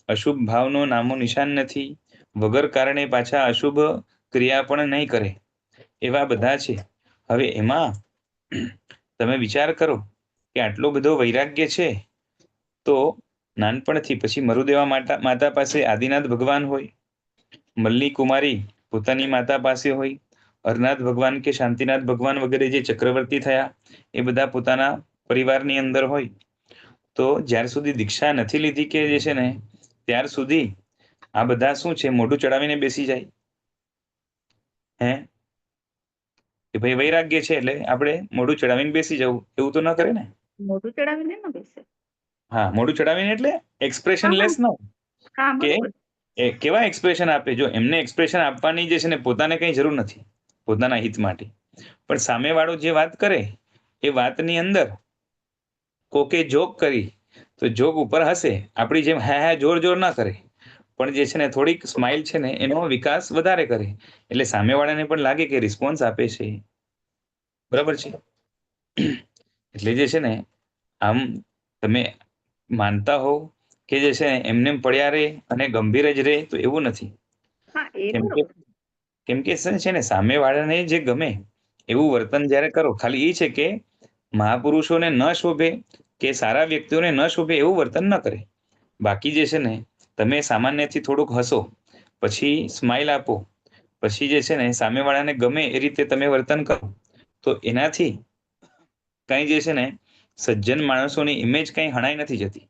અશુભ ભાવનો નામો નિશાન નથી, વગર કારણે પાછા અશુભ ક્રિયા પણ નહીં કરે, એવા બધા છે. હવે એમાં તમે વિચાર કરો કે આટલો બધો વૈરાગ્ય છે, તો નાનપણથી પછી મરુદેવા માતા પાસે આદિનાથ ભગવાન હોય, મલ્લી કુમારી પોતાની માતા પાસે હોય, હરનાથ ભગવાન કે શાંતિનાથ ભગવાન વગેરે જે ચક્રવર્તી થયા એ બધા પોતાના પરિવારની અંદર હોય. તો જ્યાર સુધી દીક્ષા નથી લીધી કે જે છે ને ત્યાર સુધી આ બધા શું છે, મોઢું ચડાવીને બેસી જાય. હે કે ભાઈ વૈરાગ્ય છે એટલે આપણે મોઢું ચડાવીને બેસી જવું, એવું તો ન કરે ને. મોઢું ચડાવીને ન બેસે. હા, મોઢું ચડાવીને એટલે એક્સપ્રેશન હા હા લેસ ન હા, કે બરોબર. કેવા એક્સપ્રેશન આપે. જો એમને એક્સપ્રેશન આપવાની જે છે ને પોતાને કઈ જરૂર નથી પોતાના હિત માટે, પણ સામેવાળો જે વાત કરે એ વાતની અંદર કોકે જોક કરી તો જોક ઉપર હશે, આપણી જેમ હે હે જોર જોર ના કરે, પણ જે છે ને થોડીક સ્માઇલ છે ને એનો વિકાસ વધારે કરે, એટલે સામેવાળાને પણ લાગે કે રિસ્પોન્સ આપે છે. બરાબર છે. એટલે જે છે ને આમ તમે માનતા હોવ કે જે છે એમને પડ્યા રે અને ગંભીર જ રે, તો એવું નથી. હા, એ કેમ કે બરોબર. કેમ કે શું છે ને સામેવાળાને જે ગમે એવું વર્તન જ્યારે કરો, ખાલી એ છે કે મહાપુરુષોને ન શોભે કે સારા વ્યક્તિઓને ન શોભે એવું વર્તન ન કરે. બાકી જે છે ને તમે સામાન્યથી થોડુંક હસો, પછી સ્માઈલ આપો, પછી જે છે ને સામેવાળાને ગમે એ રીતે તમે વર્તન કરો, તો એનાથી કઈ જે છે ને સજ્જન માણસોની ઇમેજ કઈ હણાઈ નથી જતી.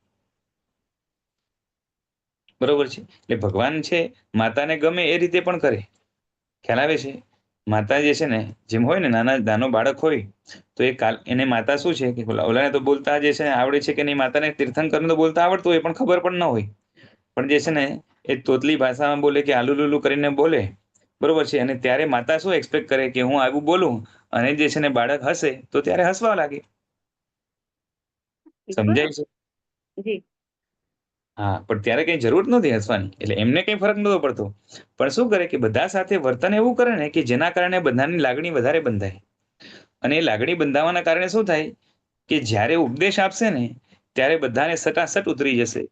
બરોબર છે. એટલે ભગવાન છે માતાને ગમે એ રીતે પણ કરે. ખ્યાલ આવે છે? માતા જે છે ને જેમ હોય ને નાનો બાળક હોય તો એને માતા શું છે કે ઓલાને તો બોલતા જે છે ને આવડે છે કે નહીં, માતાને તીર્થંકરને તો બોલતા આવડતું હોય પણ ખબર પણ ન હોય, પણ જે છે ને એ તોતલી ભાષામાં બોલે કે આલુ લુલુ કરીને બોલે, બરોબર છે. અને ત્યારે માતા શું એક્સપેક્ટ કરે કે હું આવું બોલું અને જે છે ને બાળક હસે તો ત્યારે હસવા લાગે. સમજાય છે? જી. હા, પણ ત્યારે કઈ જરૂર નથી હસવાની, એટલે એમને કઈ ફરક નતો પડતો. પણ શું કરે કે બધા સાથે વર્તન એવું કરે ને કે જેના કારણે બધાની લાગણી વધારે બંધાય. અને એ લાગણી બંધાવાના કારણે શું થાય કે જ્યારે ઉપદેશ આપશે ને ત્યારે બધાને સટાસટ ઉતરી જશે.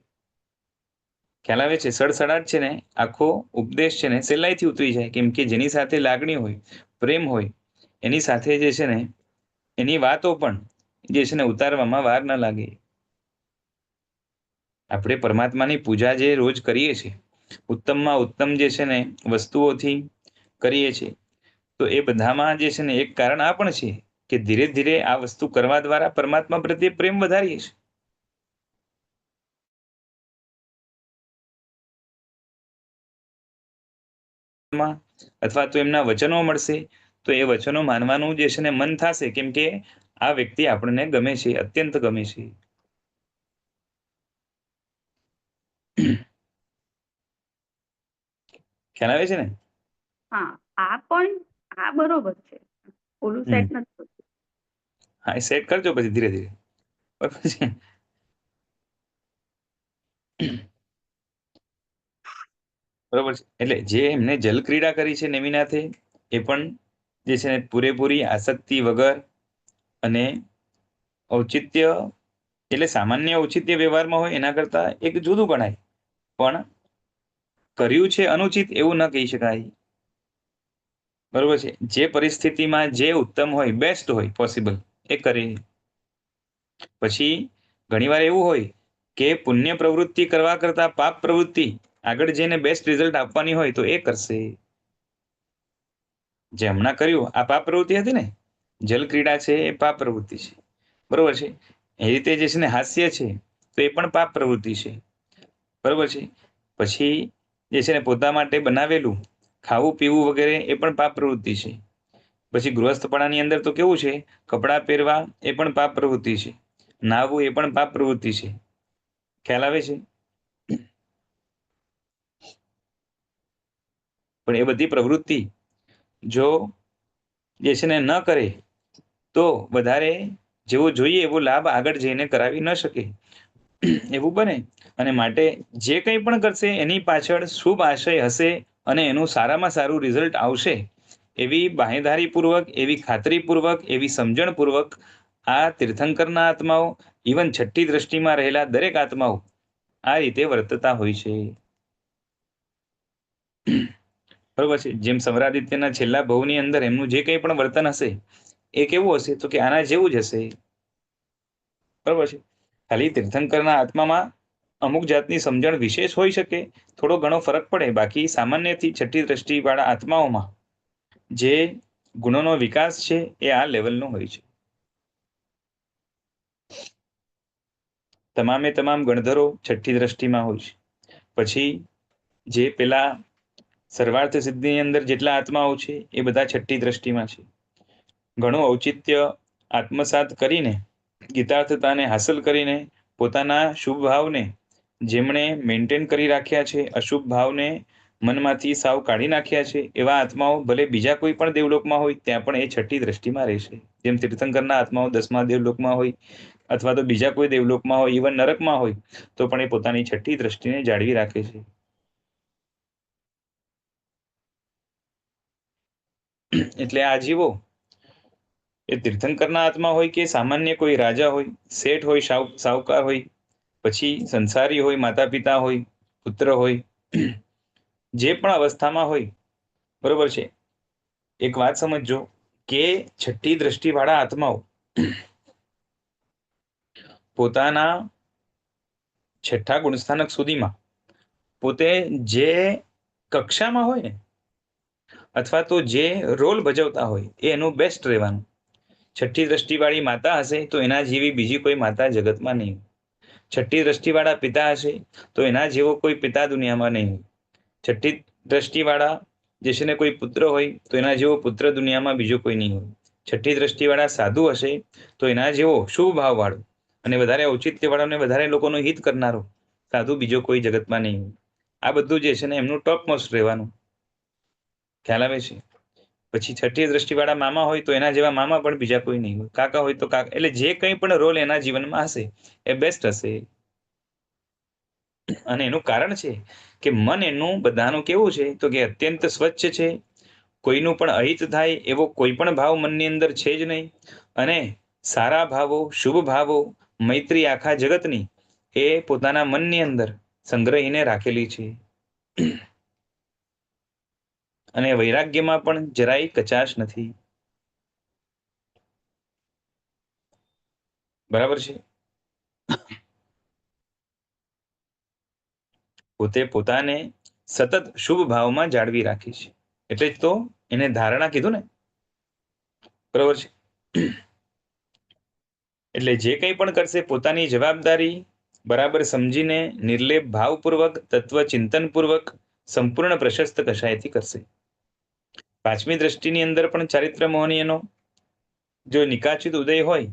ખ્યાલ આવે છે? સડસડાટ છે ને આખો ઉપદેશ છે ને સહેલાઈથી ઉતરી જાય, કેમ કે જેની સાથે લાગણી હોય, પ્રેમ હોય, એની સાથે જે છે ને એની વાતો પણ જે છે ને ઉતારવામાં વાર ન લાગે. આપણે પરમાત્માની પૂજા જે રોજ કરીએ છીએ, ઉત્તમમાં ઉત્તમ જે છે ને વસ્તુઓથી કરીએ છીએ, તો એ બધામાં જે છે ને એક કારણ આ પણ છે કે ધીરે ધીરે આ વસ્તુ કરવા દ્વારા પરમાત્મા પ્રત્યે પ્રેમ વધારીએ છીએ. અથવા તો એમના વચનો મળશે તો એ વચનો માનવાનું જે છે ને મન થશે, કેમ કે આ વ્યક્તિ આપણને ગમે છે, અત્યંત ગમે છે. ખ્યાલ આવે છે ને? હા, આ પણ આ બરોબર છે. ઓલું હમ સેટ નથી થતું. હા, એ સેટ કરજો પછી ધીરે ધીરે, બરાબર છે. બરોબર છે. એટલે જે એમને જલ ક્રીડા કરી છે નેમિનાથે, એ પણ જે છે ને પૂરેપૂરી આસક્તિ વગર અને ઔચિત્ય, એટલે સામાન્ય ઔચિત્ય વ્યવહારમાં હોય એના કરતા એક જુદું ગણાય. પણ કર્યું છે અનુચિત એવું ન કહી શકાય. બરોબર છે. જે પરિસ્થિતિમાં જે ઉત્તમ હોય, બેસ્ટ હોય પોસિબલ, એ કરી. પછી ઘણીવાર એવું હોય કે પુણ્ય પ્રવૃત્તિ કરવા કરતા પાપ પ્રવૃત્તિ આગળ જઈને બેસ્ટ રિઝલ્ટ આપવાની હોય તો એ કરશે. જે હમણાં કર્યું આ પાપ પ્રવૃત્તિ હતી ને, જલ ક્રીડા છે એ પાપ પ્રવૃત્તિ છે, બરોબર છે. એ રીતે જે છે ને હાસ્ય છે તો એ પણ પાપ પ્રવૃત્તિ છે, બરોબર છે. પછી જે છે ને પોતા માટે બનાવેલું ખાવું પીવું વગેરે એ પણ પાપ પ્રવૃત્તિ છે. પછી ગૃહસ્થપણાની અંદર તો કેવું છે, કપડાં પહેરવા એ પણ પાપ પ્રવૃત્તિ છે, નાહવું એ પણ પાપ પ્રવૃત્તિ છે. ખ્યાલ આવે છે? પણ એ બધી પ્રવૃત્તિ જો જે છે ને ન કરે તો વધારે જેવો જોઈએ એવો લાભ આગળ જઈને કરાવી ન શકે એવું બને. અને માટે જે કંઈ પણ કરશે એની પાછળ શુભ આશય હશે અને એનું સારામાં સારું રિઝલ્ટ આવશે એવી બાંહેધારીપૂર્વક, એવી ખાતરીપૂર્વક, એવી સમજણપૂર્વક આ તીર્થંકરના આત્માઓ, ઇવન છઠ્ઠી દ્રષ્ટિમાં રહેલા દરેક આત્માઓ આ રીતે વર્તતા હોય છે. બરોબર છે. જેમ સમરાદિત્યના છેલ્લા ભવની અંદર એમનું જે કંઈ પણ વર્તન હશે એ કેવું હશે, તો કે આના જેવું જ હશે, બરોબર છે. ખાલી તીર્થંકરના આત્મામાં અમુક જાતની સમજણ વિશેષ હોઈ શકે, થોડો ઘણો ફરક પડે, બાકી સામાન્યથી છઠ્ઠી દ્રષ્ટિ વાળા આત્માઓમાં જે ગુણોનો વિકાસ છે એ આ લેવલનો હોય છે. તમામે તમામ ગણધરો છઠ્ઠી દ્રષ્ટિમાં હોય છે. પછી જે પેલા સર્વાર્થ સિદ્ધિની અંદર જેટલા આત્માઓ છે એ બધા છઠ્ઠી દ્રષ્ટિમાં છે. ઘણું ઔચિત્ય આત્મસાત કરીને, ગીતાર્થતાને હાંસલ કરીને, પોતાના શુભ ભાવને જેમણે મેન્ટેન કરી રાખ્યા છે, અશુભ ભાવને મનમાંથી સાવ કાઢી નાખ્યા છે, એવા આત્માઓ ભલે બીજા કોઈ પણ દેવલોકમાં હોય ત્યાં પણ એ છઠ્ઠી દ્રષ્ટિમાં રહેશે. જેમ તીર્થંકરના આત્માઓ 10મા દેવલોકમાં હોય અથવા તો બીજા કોઈ દેવલોકમાં હોય, ઇવન નરકમાં હોય, તો પણ એ પોતાની છઠ્ઠી દ્રષ્ટિને જાળવી રાખે છે. એટલે આ જીવો એ તીર્થંકરના આત્મા હોય કે સામાન્ય કોઈ રાજા હોય, શેઠ હોય, સાહુકાર હોય, પછી સંસારી હોય, માતા પિતા હોય, પુત્ર હોય, જે પણ અવસ્થામાં હોય, બરોબર છે. એક વાત સમજજો કે છઠ્ઠી દ્રષ્ટિવાળા આત્માઓ પોતાના છઠ્ઠા ગુણસ્થાનક સુધીમાં પોતે જે કક્ષામાં હોય ને, અથવા તો જે રોલ ભજવતા હોય એ એનું બેસ્ટ રહેવાનું. છઠ્ઠી દ્રષ્ટિવાળી માતા હશે તો એના જેવી બીજી કોઈ માતા જગતમાં નહીં. છઠ્ઠી દ્રષ્ટિવાળા પિતા હશે તો એના જેવો કોઈ પિતા દુનિયામાં નહીં. છઠ્ઠી દ્રષ્ટિવાળા જે છે ને કોઈ પુત્ર હોય તો એના જેવો પુત્ર દુનિયામાં બીજો કોઈ નહીં હોય. છઠ્ઠી દ્રષ્ટિવાળા સાધુ હશે તો એના જેવો શુભ ભાવવાળો અને વધારે ઔચિત્યવાળો અને વધારે લોકોનું હિત કરનારો સાધુ બીજો કોઈ જગતમાં નહીં હોય. આ બધું જે છે ને એમનું ટોપ મોસ્ટ રહેવાનું. ખ્યાલ આવે છે? પછી છઠ્ઠી દ્રષ્ટિવાળા મામા હોય તો એના જેવા મામા પણ બીજા કોઈ નહીં હોય, કાકા હોય તો કાકા, એટલે જે કંઈ પણ રોલ એના જીવનમાં હશે એ બેસ્ટ હશે. અને એનું કારણ છે કે મન એનું બધાનું કેવું છે તો કે અત્યંત સ્વચ્છ છે, કોઈનું પણ અહિત થાય એવો કોઈ પણ ભાવ મનની અંદર છે જ નહીં, અને સારા ભાવો, શુભ ભાવો, મૈત્રી આખા જગતની એ પોતાના મનની અંદર સંગ્રહીને રાખેલી છે. અને વૈરાગ્યમાં પણ જરાય કચાશ નથી. બરાબર છે? પોતે પોતાને સતત શુભ ભાવમાં જાળવી રાખી છે, એટલે જ તો એને ધારણા કીધું ને. બરાબર છે? એટલે જે કંઈ પણ કરશે પોતાની જવાબદારી બરાબર સમજીને નિર્લેપ ભાવપૂર્વક, તત્વચિંતનપૂર્વક, સંપૂર્ણ પ્રશસ્ત કશાયથી કરશે. પાંચમી દ્રષ્ટિની અંદર પણ ચારિત્ર મોહનીયનો જો નિકાચિત ઉદય હોય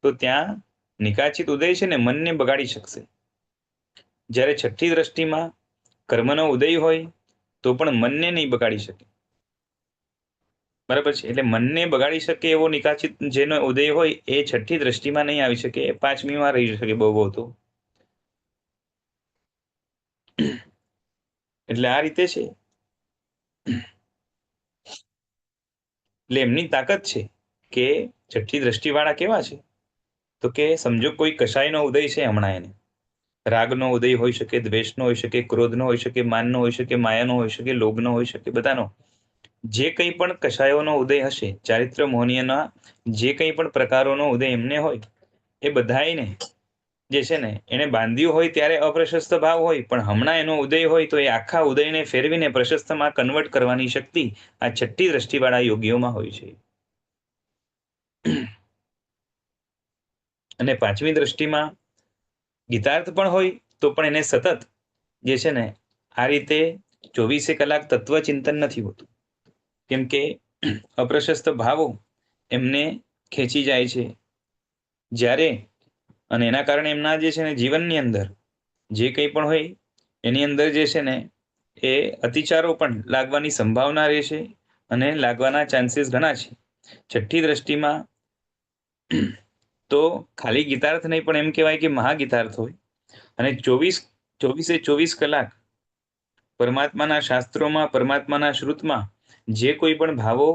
તો ત્યાં નિકાચિત ઉદય છે ને મનને બગાડી શકશે. જ્યારે છઠ્ઠી દ્રષ્ટિમાં કર્મનો ઉદય હોય તો પણ મનને નહીં બગાડી શકે. બરાબર છે? એટલે મનને બગાડી શકે એવો નિકાચિત જેનો ઉદય હોય એ છઠ્ઠી દ્રષ્ટિમાં નહીં આવી શકે, એ પાંચમીમાં રહી શકે બહુ તો. એટલે આ રીતે છે. એટલે એમની તાકાત છે કે છઠ્ઠી દ્રષ્ટિવાળા કેવા છે તો કે સમજો કોઈ કશાયનો ઉદય છે હમણાં, એને રાગનો ઉદય હોઈ શકે, દ્વેષનો હોઈ શકે, ક્રોધનો હોઈ શકે, માનનો હોઈ શકે, માયાનો હોઈ શકે, લોભનો હોઈ શકે, બધાનો જે કંઈ પણ કશાયોનો ઉદય હશે, ચારિત્ર મોહનીયના જે કંઈ પણ પ્રકારોનો ઉદય એમને હોય એ બધાને જે છે ને એને બાંધ્યું હોય ત્યારે અપ્રશસ્ત ભાવ હોય, પણ હમણાં એનો ઉદય હોય તો એ આખા ઉદયને ફેરવીને પ્રશસ્તમાં કન્વર્ટ કરવાની શક્તિ આ છઠ્ઠી દ્રષ્ટિવાળા યોગીઓમાં હોય છે. અને પાંચમી દ્રષ્ટિમાં ગીતાર્થ પણ હોય તો પણ એને સતત જે છે ને આ રીતે 24 કલાક તત્વચિંતન નથી હોતું, કેમ કે અપ્રશસ્ત ભાવો એમને ખેંચી જાય છે જ્યારે, અને એના કારણે એમના જે છે ને જીવનની અંદર જે કંઈ પણ હોય એની અંદર જે છે ને એ અતિચારો પણ લાગવાની સંભાવના રહે છે, અને લાગવાના ચાન્સીસ ઘણા છે. છઠ્ઠી દ્રષ્ટિમાં તો ખાલી ગીતાર્થ નહીં પણ એમ કહેવાય કે મહાગીતાર્થ હોય, અને 24 કલાક પરમાત્માના શાસ્ત્રોમાં, પરમાત્માના શ્રુતમાં જે કોઈ પણ ભાવો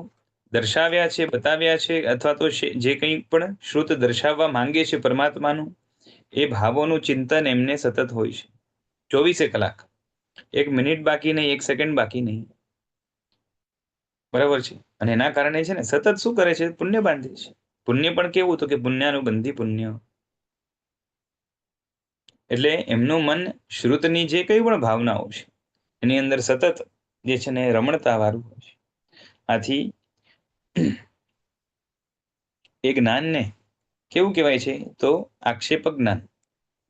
દર્શાવ્યા છે, બતાવ્યા છે, અથવા તો જે કંઈ પણ શ્રુત દર્શાવવા માંગે છે પરમાત્માનું, એ ભાવોનું ચિંતન એમને સતત હોય છે 24 કલાક, એક મિનિટ બાકી નહીં, એક સેકન્ડ બાકી નહીં. બરાબર છે? અને એના કારણે છે ને સતત શું કરે છે? પુણ્ય બાંધે છે. પુણ્ય પણ કેવું તો કે પુણ્યાનુબંધી પુણ્ય, એટલે એમનું મન શ્રુતની જે કંઈ પણ ભાવનાઓ છે એની અંદર સતત જે છે ને રમણતા વાળું હોય છે. આથી એ જ્ઞાનને કેવું કહેવાય છે તો આક્ષેપક જ્ઞાન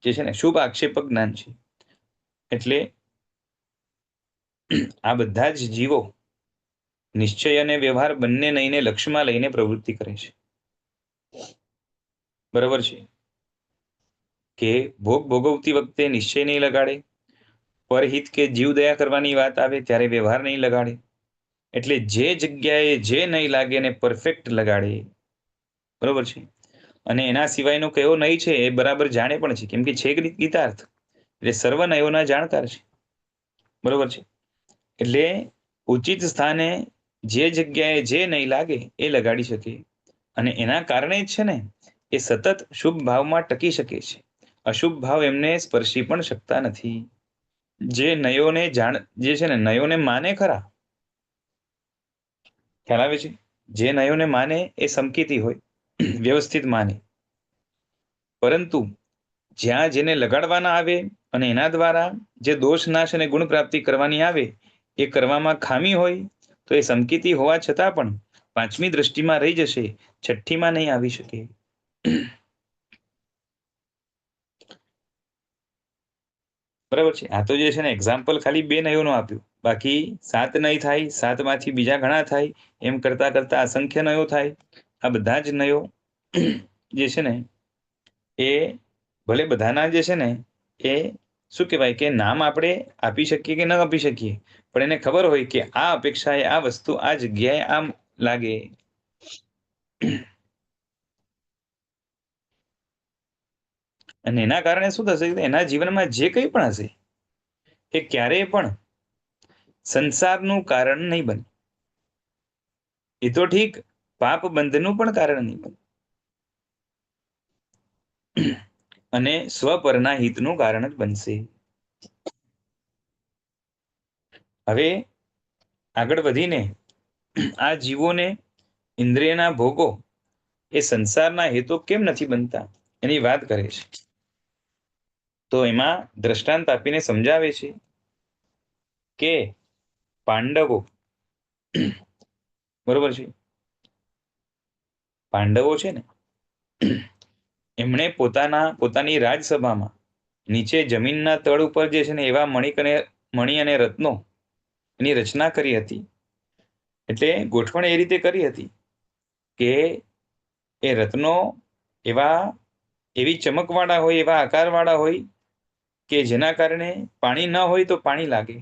જે છે ને શુભ આક્ષેપક જ્ઞાન છે. એટલે આ બધા જ જીવો નિશ્ચય અને વ્યવહાર બંને નહીને લક્ષ્યમાં લઈને પ્રવૃત્તિ કરે છે. બરાબર છે? કે ભોગ ભોગવતી વખતે નિશ્ચય નહીં લગાડે, પરહિત કે જીવ દયા કરવાની વાત આવે ત્યારે વ્યવહાર નહીં લગાડે, એટલે જે જગ્યાએ જે નહીં લાગે એને પરફેક્ટ લગાડે. બરોબર છે? અને એના સિવાયનો કયો નહીં છે એ બરાબર જાણે પણ છે, કેમ કે છે ગીતાર્થ, એટલે સર્વ નયોના જાણકાર છે. બરોબર છે? એટલે ઉચિત સ્થાને જે જગ્યાએ જે નહીં લાગે એ લગાડી શકે, અને એના કારણે જ છે ને એ સતત શુભ ભાવમાં ટકી શકે છે. અશુભ ભાવ એમને સ્પર્શી પણ શકતા નથી. જે નયોને જે છે ને નયોને માને ખરા, ખ્યાલ આવે છે? જે નયોને માને એ સમકીતી હોય, વ્યવસ્થિત માને, પરંતુ જ્યાં જેને લગાડવાના આવે અને એના દ્વારા જે દોષ નાશ અને ગુણ પ્રાપ્તિ કરવાની આવે એ કરવામાં ખામી હોય તો એ સમકીતી હોવા છતાં પણ પાંચમી દ્રષ્ટિમાં રહી જશે, છઠ્ઠીમાં નહીં આવી શકે. બરાબર છે? આ તો જે છે ને એક્ઝામ્પલ ખાલી 2 નયોનું આપ્યું, બાકી 7 નય થાય, 7માંથી બીજા ઘણા થાય, એમ કરતા કરતા અસંખ્ય નયો થાય. આ બધા જ નયો જે છે ને એ ભલે બધાના જે છે ને એ શું કહેવાય કે નામ આપણે આપી શકીએ કે ન આપી શકીએ, પણ એને ખબર હોય કે આ અપેક્ષાએ આ વસ્તુ આ જગ્યાએ આમ લાગે. અને એના કારણે શું થશે, એના જીવનમાં જે કંઈ પણ હશે એ ક્યારેય પણ સંસારનું કારણ નહીં બને. એ તો ઠીક, પાપ બંધનું પણ કારણ નહીં બને, અને સ્વપરના હિતનું કારણ જ બનશે. હવે આગળ વધીને આ જીવોને ઇન્દ્રિયના ભોગો એ સંસારના હેતુ કેમ નથી બનતા એની વાત કરે છે. તો એમાં દ્રષ્ટાંત આપીને સમજાવે છે કે પાંડવો, બરોબર છે, પાંડવો છે ને એમણે પોતાની રાજસભામાં નીચે જમીનના તળ ઉપર જે છે ને એવા મણિ અને રત્નો એની રચના કરી હતી. એટલે ગોઠવણ એ રીતે કરી હતી કે એ રત્નો એવી ચમકવાળા હોય, એવા આકારવાળા હોય કે જેના કારણે પાણી ન હોય તો પાણી લાગે.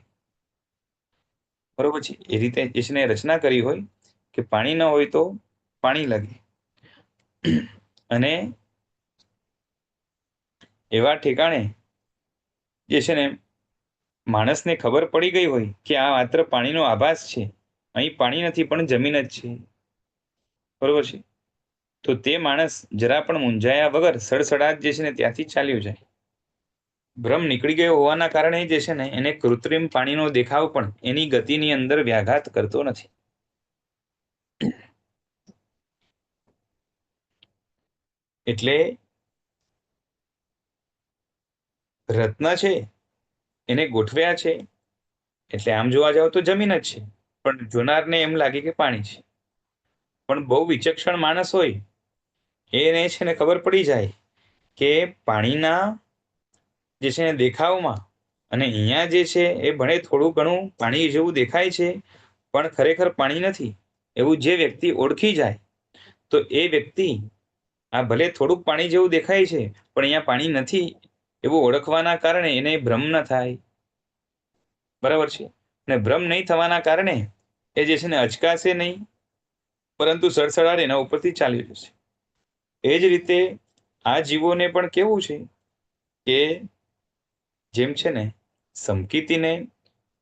બરોબર છે, એ રીતે એને રચના કરી હોય કે પાણી ન હોય તો પાણી લાગે. અને એવા ઠેકાણે જે છે ને માણસને ખબર પડી ગઈ હોય કે આ માત્ર પાણીનો આભાસ છે, અહીં પાણી નથી પણ જમીન જ છે, બરોબર છે, તો તે માણસ જરા પણ મૂંઝાયા વગર સડસડાટ જે છે ને ત્યાંથી ચાલ્યો જાય. ભ્રમ નીકળી ગયો હોવાના કારણે જે છે ને એને કૃત્રિમ પાણીનો દેખાવ પણ એની ગતિની અંદર વ્યાઘાત કરતો નથી. એટલે રત્ન છે એને ગોઠવ્યા છે એટલે આમ જોવા જાવ તો જમીન જ છે, પણ જોનારને એમ લાગે કે પાણી છે. પણ બહુ વિચક્ષણ માણસ હોય એને છે ને ખબર પડી જાય કે પાણીના જે છે ને દેખાવમાં અને અહીંયા જે છે એ ભણે થોડું ઘણું પાણી જેવું દેખાય છે પણ ખરેખર પાણી નથી એવું જે વ્યક્તિ ઓળખી જાય તો એ વ્યક્તિ આ ભલે થોડુંક પાણી જેવું દેખાય છે પણ અહીંયા પાણી નથી એવું ઓળખવાના કારણે એને ભ્રમ ન થાય. બરાબર છે, અને ભ્રમ નહીં થવાના કારણે એ જે છે ને અચકાશે નહીં, પરંતુ સડસડાટ એના ઉપરથી ચાલી જશે. એ જ રીતે આ જીવોને પણ કેવું છે કે જેમ છે ને સમકીતીને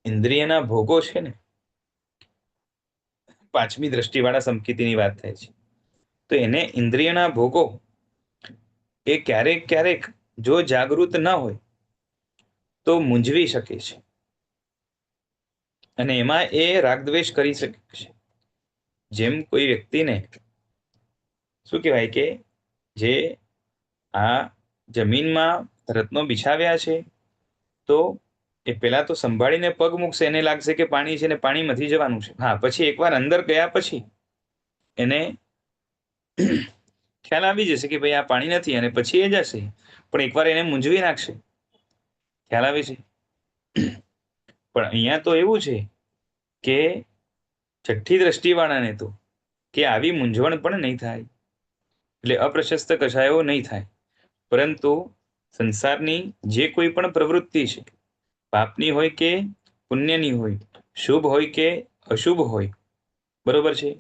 ઇન્દ્રિયના ભોગો છે ને, પાંચમી દ્રષ્ટિવાળા સમકીતીની વાત થાય છે, તો એને ઇન્દ્રિયના ભોગો એ ક્યારેક ક્યારેક જો જાગૃત ન હોય તો મૂંઝવી શકે છે, અને એમાં એ રાગદ્વેષ કરી શકે છે. જેમ કોઈ વ્યક્તિને શું કહેવાય કે જે આ જમીનમાં રત્નો બિછાવ્યા છે તો એ પેલા તો સંભાળીને પગ મૂકશે, એને લાગશે કે પાણી છે ને પાણીમાંથી જવાનું છે. હા, પછી એકવાર અંદર ગયા પછી એને ખ્યાલ આવી જશે કે ભાઈ આ પાણી નથી, અને પછી એ જશે, પણ એકવાર એને મૂંઝવી નાખશે. ખ્યાલ આવે છે? પણ અહીંયા તો એવું છે કે છઠ્ઠી દ્રષ્ટિવાળાને તો કે આવી મૂંઝવણ પણ નહીં થાય, એટલે અપ્રશસ્ત કશાયો નહીં થાય, પરંતુ સંસારની જે કોઈ પણ પ્રવૃત્તિ છે, પાપની હોય કે પુણ્યની હોય, શુભ હોય કે અશુભ હોય, બરોબર છે,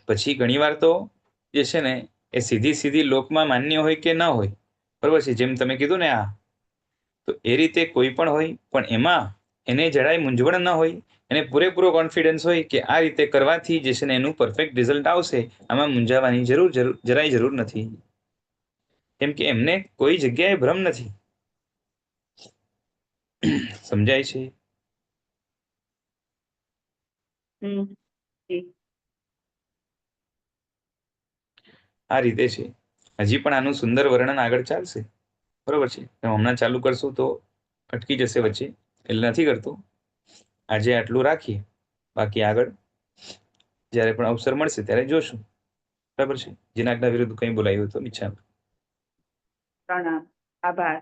પછી ઘણીવાર તો જે છે ને એ સીધી લોકમાં માન્ય હોય કે ન હોય, બરોબર છે, જેમ તમે કીધું ને આ, તો એ રીતે કોઈ પણ હોય પણ એમાં એને જરાય મૂંઝવણ ન હોય, એને પૂરેપૂરો કોન્ફિડન્સ હોય કે આ રીતે કરવાથી જે છે ને એનું પરફેક્ટ રિઝલ્ટ આવશે, આમાં મૂંઝાવાની જરાય જરૂર નથી, કેમ કે એમને કોઈ જગ્યાએ ભ્રમ નથી. સમજાય છે? આ રીતે છે. હજી પણ આનું સુંદર વર્ણન આગળ ચાલશે, બરોબર છે, હમણાં ચાલુ કરશું તો અટકી જશે વચ્ચે, એટલે નથી કરતો. આજે આટલું રાખીએ, બાકી આગળ જ્યારે પણ અવસર મળશે ત્યારે જોશું, બરાબર છે. જીનાજ્ઞા વિરુદ્ધ કંઈ બોલાયું તો ઈચ્છા. પ્રણામ, આભાર.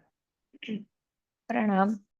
પ્રણામ.